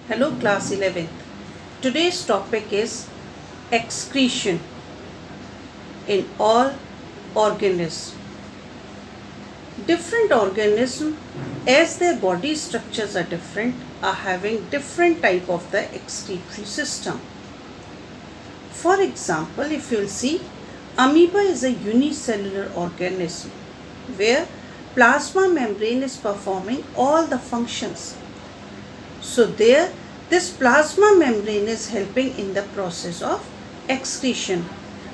Hello class 11th. Today's topic is excretion in all organisms. Different organisms, as their body structures are different, are having different type of the excretory system. For example, if you'll see, amoeba is a unicellular organism where plasma membrane is performing all the functions. So there, this plasma membrane is helping in the process of excretion,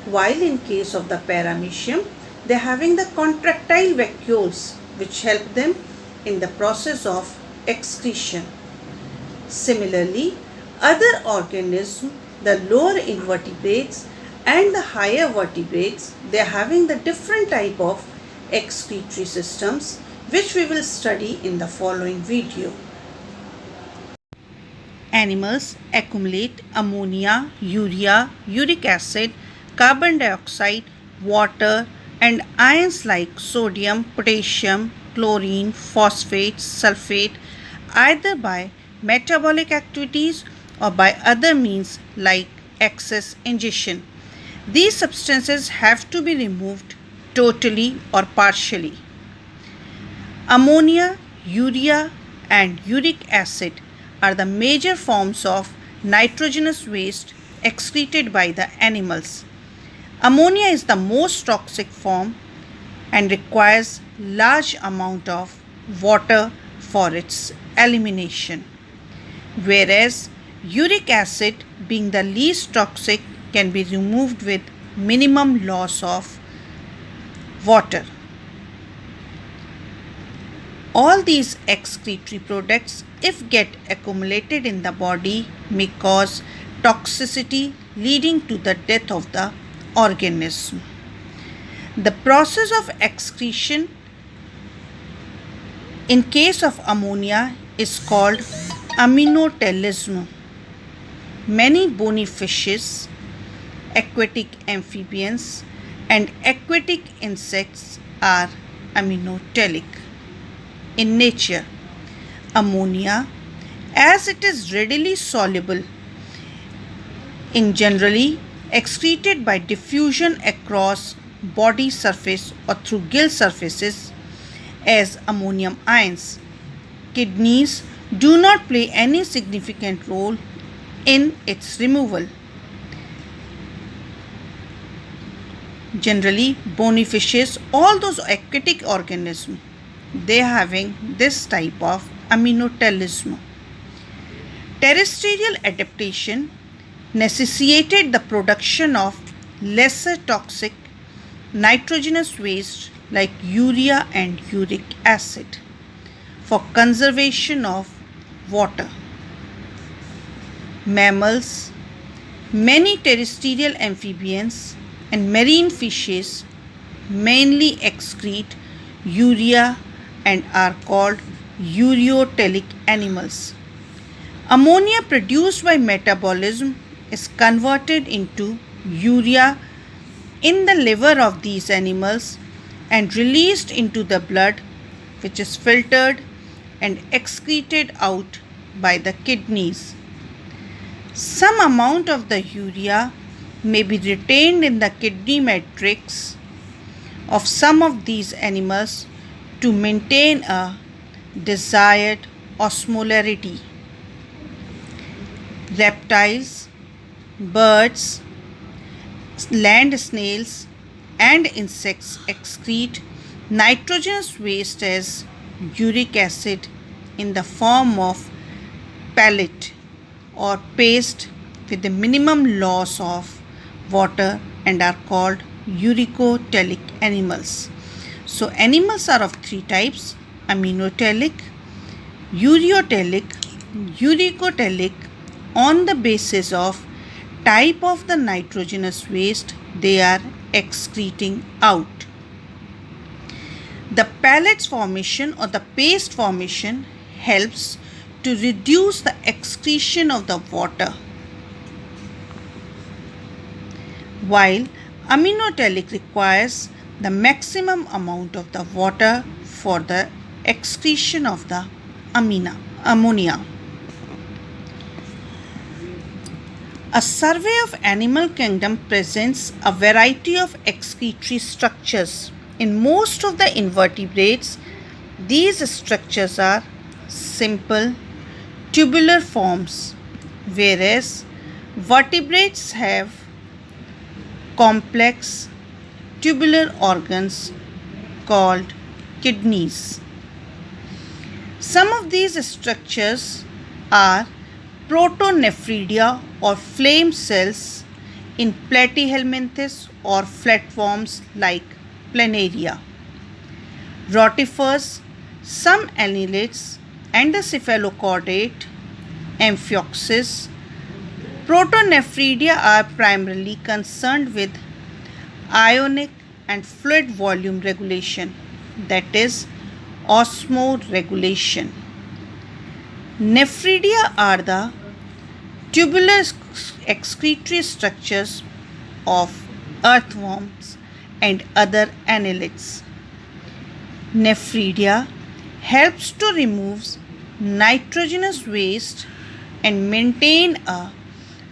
while in case of the paramecium, they are having the contractile vacuoles which help them in the process of excretion. Similarly, other organisms, the lower invertebrates and the higher vertebrates, they are having the different type of excretory systems which we will study in the following video. Animals accumulate ammonia, urea, uric acid, carbon dioxide, water, and ions like sodium, potassium, chlorine, phosphate, sulfate, either by metabolic activities or by other means like excess ingestion. These substances have to be removed totally or partially. Ammonia, urea, and uric acid are the major forms of nitrogenous waste excreted by the animals. Ammonia is the most toxic form and requires large amount of water for its elimination, whereas uric acid, being the least toxic, can be removed with minimum loss of water. All these excretory products, if get accumulated in the body, may cause toxicity leading to the death of the organism. The process of excretion in case of ammonia is called aminotelism. Many bony fishes, aquatic amphibians, and aquatic insects are aminotelic in nature. Ammonia, as it is readily soluble in generally excreted by diffusion across body surface or through gill surfaces as ammonium ions. Kidneys do not play any significant role in its removal. Generally, bony fishes, all those aquatic organisms, they are having this type of aminotelism. Terrestrial adaptation necessitated the production of lesser toxic nitrogenous waste like urea and uric acid for conservation of water. Mammals, many terrestrial amphibians, and marine fishes mainly excrete urea and are called ureotelic animals. Ammonia produced by metabolism is converted into urea in the liver of these animals and released into the blood, which is filtered and excreted out by the kidneys. Some amount of the urea may be retained in the kidney matrix of some of these animals to maintain a desired osmolarity. Reptiles, birds, land snails, and insects excrete nitrogenous waste as uric acid in the form of pellet or paste with the minimum loss of water and are called uricotelic animals. So animals are of three types: aminotelic, ureotelic, uricotelic. On the basis of type of the nitrogenous waste they are excreting out. The pellets formation or the paste formation helps to reduce the excretion of the water, while aminotelic requires the maximum amount of the water for the excretion of the ammonia. A survey of animal kingdom presents a variety of excretory structures. In most of the invertebrates, these structures are simple tubular forms, whereas vertebrates have complex tubular organs called kidneys. Some of these structures are protonephridia or flame cells in platyhelminthes or flatworms like planaria. Rotifers, some annelids, and the cephalochordate, Amphioxus. Protonephridia are primarily concerned with ionic and fluid volume regulation, that is, osmoregulation. Nephridia are the tubular excretory structures of earthworms and other annelids. Nephridia helps to remove nitrogenous waste and maintain a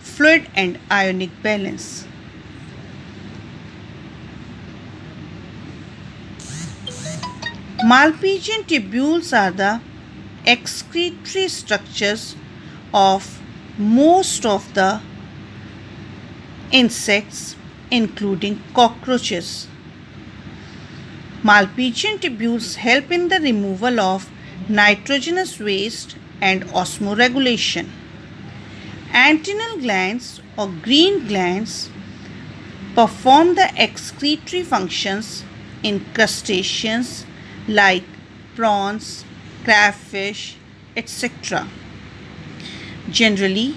fluid and ionic balance. Malpighian tubules are the excretory structures of most of the insects, including cockroaches. Malpighian tubules help in the removal of nitrogenous waste and osmoregulation. Antennal glands or green glands perform the excretory functions in crustaceans like prawns, crayfish, etc. Generally,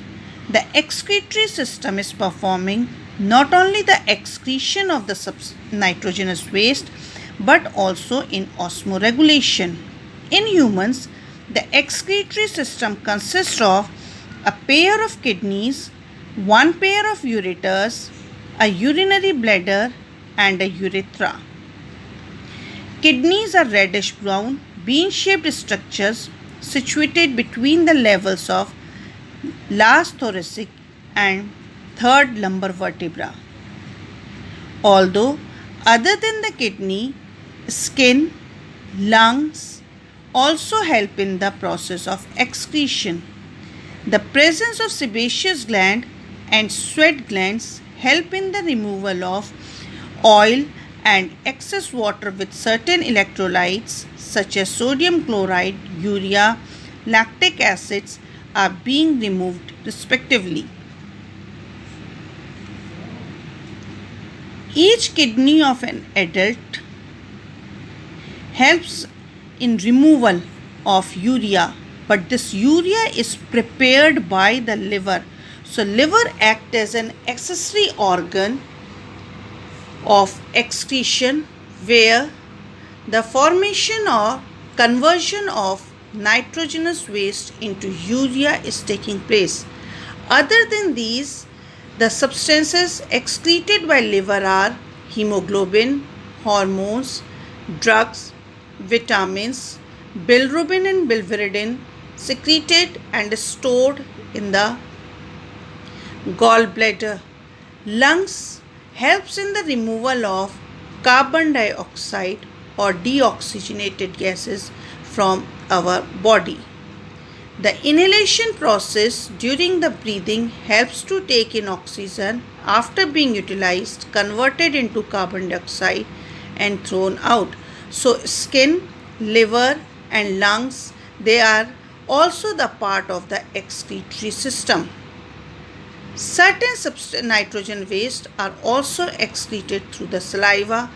the excretory system is performing not only the excretion of the nitrogenous waste but also in osmoregulation. In humans, the excretory system consists of a pair of kidneys, one pair of ureters, a urinary bladder, and a urethra. Kidneys are reddish brown, bean-shaped structures situated between the levels of last thoracic and third lumbar vertebra. Although other than the kidney, skin, lungs also help in the process of excretion. The presence of sebaceous gland and sweat glands help in the removal of oil and excess water with certain electrolytes such as sodium chloride, urea, lactic acids are being removed respectively. Each kidney of an adult helps in removal of urea, but this urea is prepared by the liver. So liver acts as an accessory organ of excretion where the formation or conversion of nitrogenous waste into urea is taking place. Other than these, the substances excreted by liver are hemoglobin, hormones, drugs, vitamins, bilirubin and biliverdin secreted and stored in the gallbladder. Lungs helps in the removal of carbon dioxide or deoxygenated gases from our body. The inhalation process during the breathing helps to take in oxygen after being utilized, converted into carbon dioxide and thrown out. So skin, liver and lungs, they are also the part of the excretory system. Certain nitrogen waste are also excreted through the saliva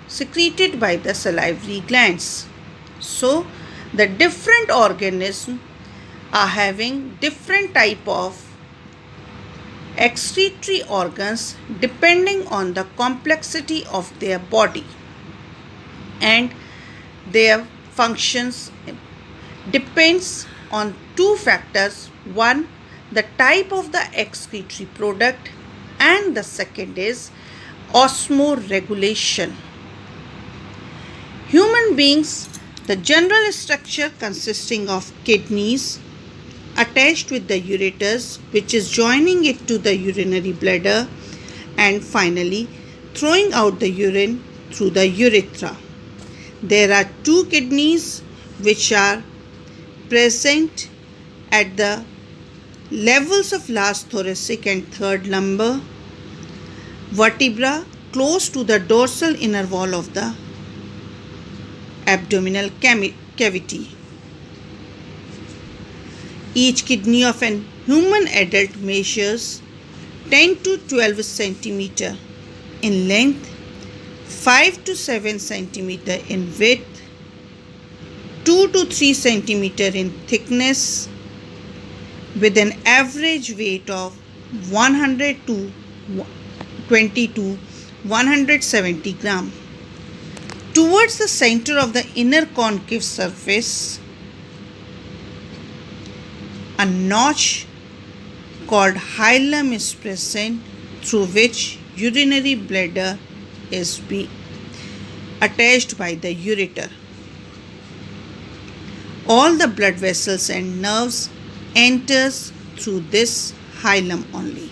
secreted by the salivary glands. So, the different organisms are having different type of excretory organs depending on the complexity of their body, and their functions depends on two factors. One, the type of the excretory product, and the second is osmoregulation. Human beings, the general structure consisting of kidneys, attached with the ureters, which is joining it to the urinary bladder and finally throwing out the urine through the urethra. There are two kidneys which are present at the levels of last thoracic and third lumbar vertebra close to the dorsal inner wall of the abdominal cavity. Each kidney of an human adult measures 10 to 12 centimeter in length, 5 to 7 centimeter in width, 2 to 3 centimeter in thickness, with an average weight of 120 to 170 gram. Towards the center of the inner concave surface, a notch called hilum is present through which urinary bladder is attached by the ureter. All the blood vessels and nerves enters through this hilum only.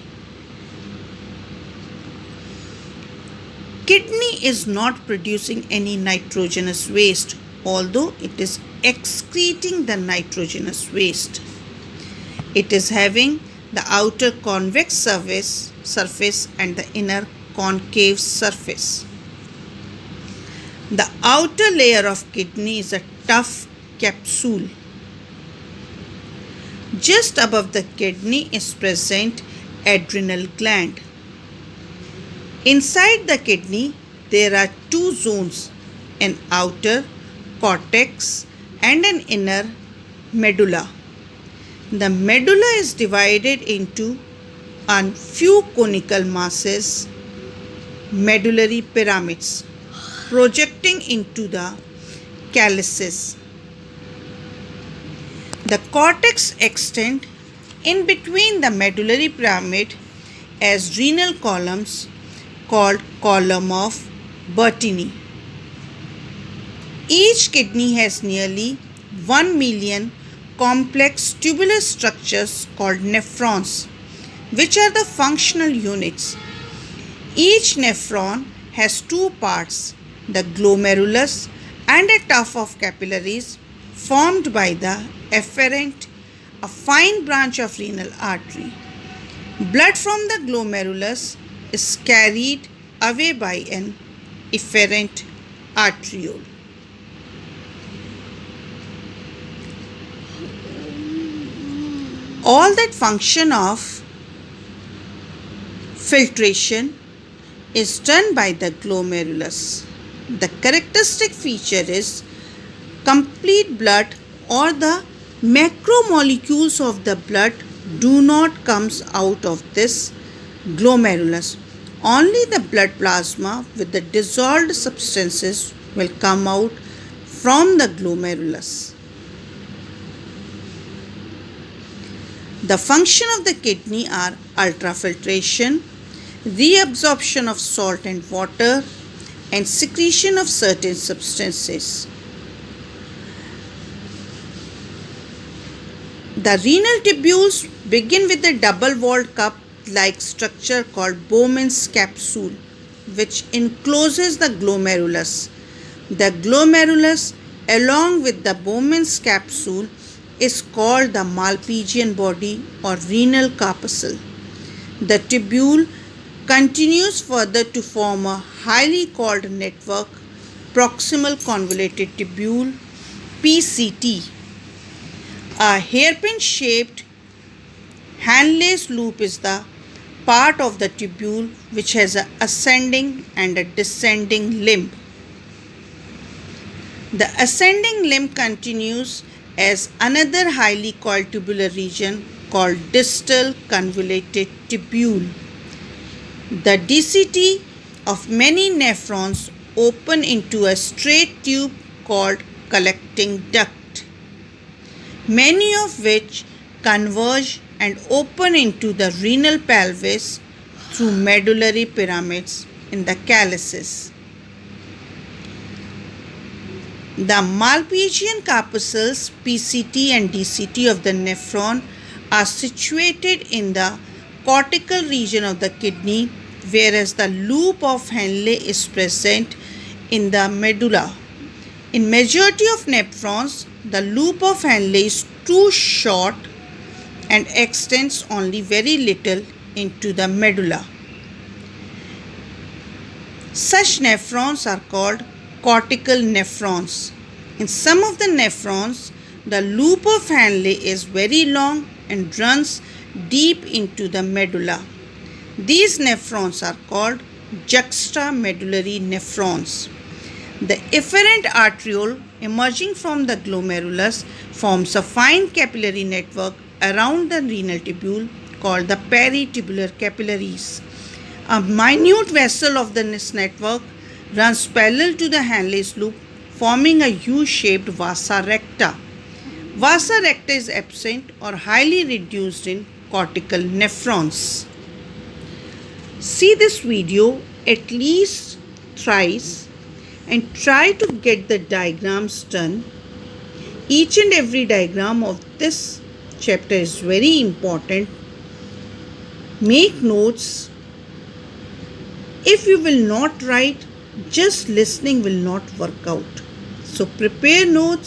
Kidney is not producing any nitrogenous waste, although it is excreting the nitrogenous waste. It is having the outer convex surface and the inner concave surface. The outer layer of kidney is a tough capsule. Just above the kidney is present adrenal gland. Inside the kidney there are two zones, an outer cortex and an inner medulla. The medulla is divided into a few conical masses, medullary pyramids, projecting into the calyces. The cortex extends in between the medullary pyramid as renal columns called column of Bertini. Each kidney has nearly 1 million complex tubular structures called nephrons, which are the functional units. Each nephron has two parts, the glomerulus and a tuft of capillaries formed by the efferent, a fine branch of renal artery. Blood from the glomerulus is carried away by an efferent arteriole. All that function of filtration is done by the glomerulus. The characteristic feature is complete blood or the macromolecules of the blood do not come out of this glomerulus. Only the blood plasma with the dissolved substances will come out from the glomerulus. The function of the kidney are ultrafiltration, reabsorption of salt and water, and secretion of certain substances. The renal tubules begin with a double-walled cup-like structure called Bowman's capsule, which encloses the glomerulus. The glomerulus, along with the Bowman's capsule, is called the Malpighian body or renal corpuscle. The tubule continues further to form a highly coiled network, proximal convoluted tubule, PCT. A hairpin shaped Hanley's loop is the part of the tubule which has an ascending and a descending limb. The ascending limb continues as another highly coiled tubular region called distal convoluted tubule. The DCT of many nephrons open into a straight tube called collecting duct, many of which converge and open into the renal pelvis through medullary pyramids in the calyces. The Malpighian corpuscles, PCT and DCT of the nephron are situated in the cortical region of the kidney, whereas the loop of Henle is present in the medulla. In majority of nephrons, the loop of Henle is too short and extends only very little into the medulla. Such nephrons are called cortical nephrons. In some of the nephrons, the loop of Henle is very long and runs deep into the medulla. These nephrons are called juxtamedullary nephrons. The efferent arteriole emerging from the glomerulus forms a fine capillary network around the renal tubule called the peritubular capillaries. A minute vessel of this network runs parallel to the Henle's loop, forming a U-shaped vasa recta. Vasa recta is absent or highly reduced in cortical nephrons. See this video at least thrice and try to get the diagrams done. Each and every diagram of this chapter is very important. Make notes. If you will not write, just listening will not work out. So prepare notes.